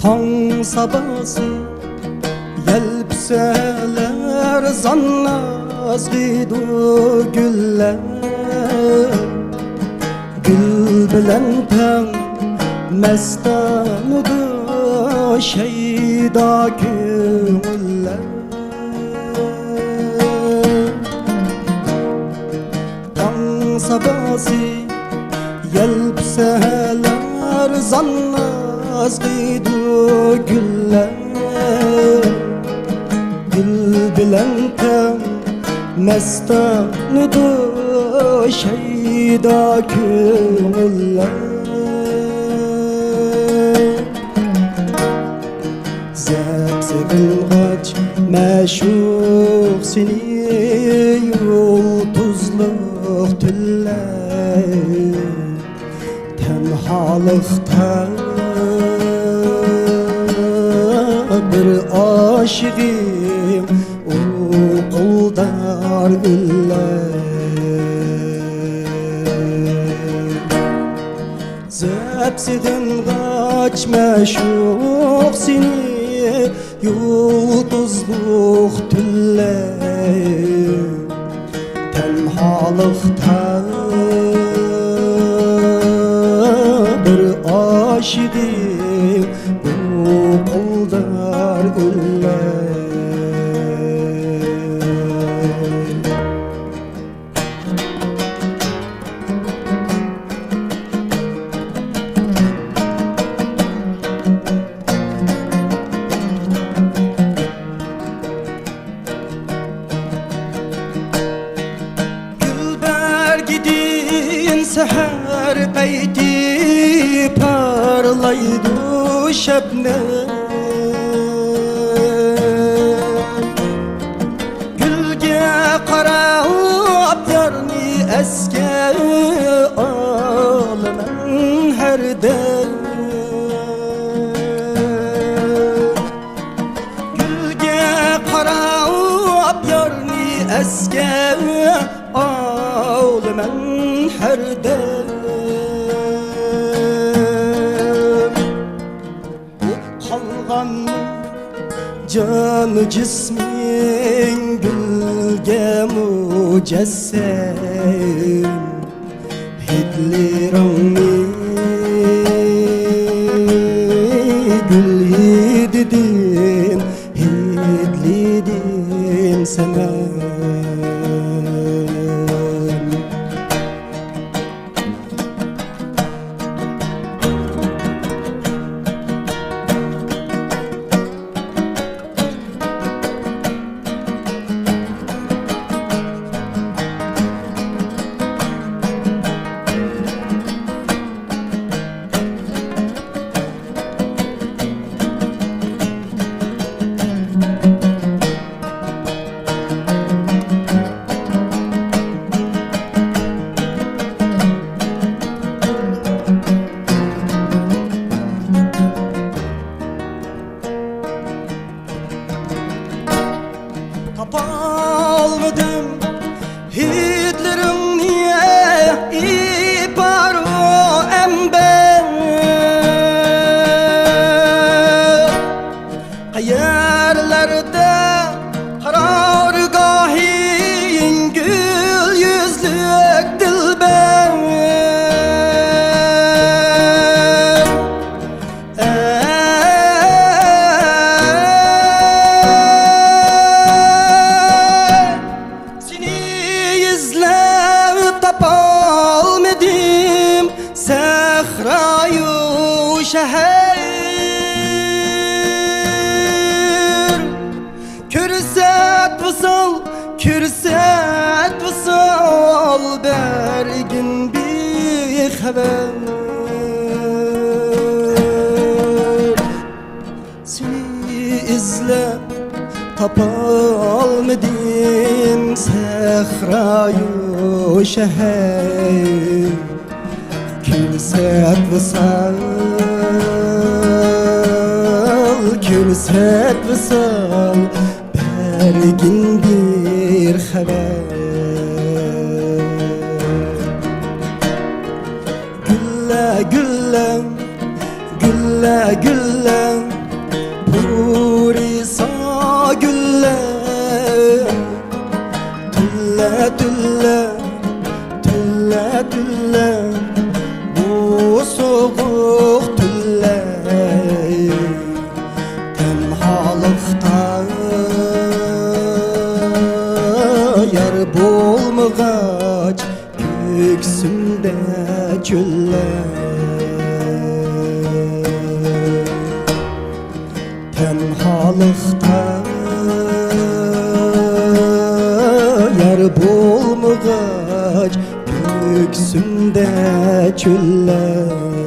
Tong sabası yelpseler zannaz gidu güller. Gül bilen ten mestanudu şeyda kömüller. Tong sabası yelpseler zannaz gidu güller. Gül bilen tem mestanudu şeyda kömüller. Zepsebin gaç meşuk seni yıldızlık tüller. Tenhalıkta bir aşığım uğuldar güller. Zepseden kaç meşuk seni yıldızlık tüller. Tenhalıkta bir aşığım uğuldar güller. Seher beyti parlaydı şebnem. Gülge qarab yarni eske alman her dem. Gülge qarab yarni eske alman her dem. Kalgan canı cismin gülge mücessem. Hidliranni gül hididin, hidlidin sana. Tapalmadım hitlerim niye ipar o ember. Hayallerde karargahin gül yüzlük dilber. Tapalmadım sehrayu şehir. Kürsat vısal bergin bir haber. Seni izlep tapalmadım sehrayu şehir. Kürsat vısal bergin bir haber. Gülle gülle gülle gülle tülle, tülle, tülle, bu soğuk tülle. Tenhalıkta yar bulmagaç, göksümde çöller. Tenhalıkta yar bulmagaç, göksümde çöller.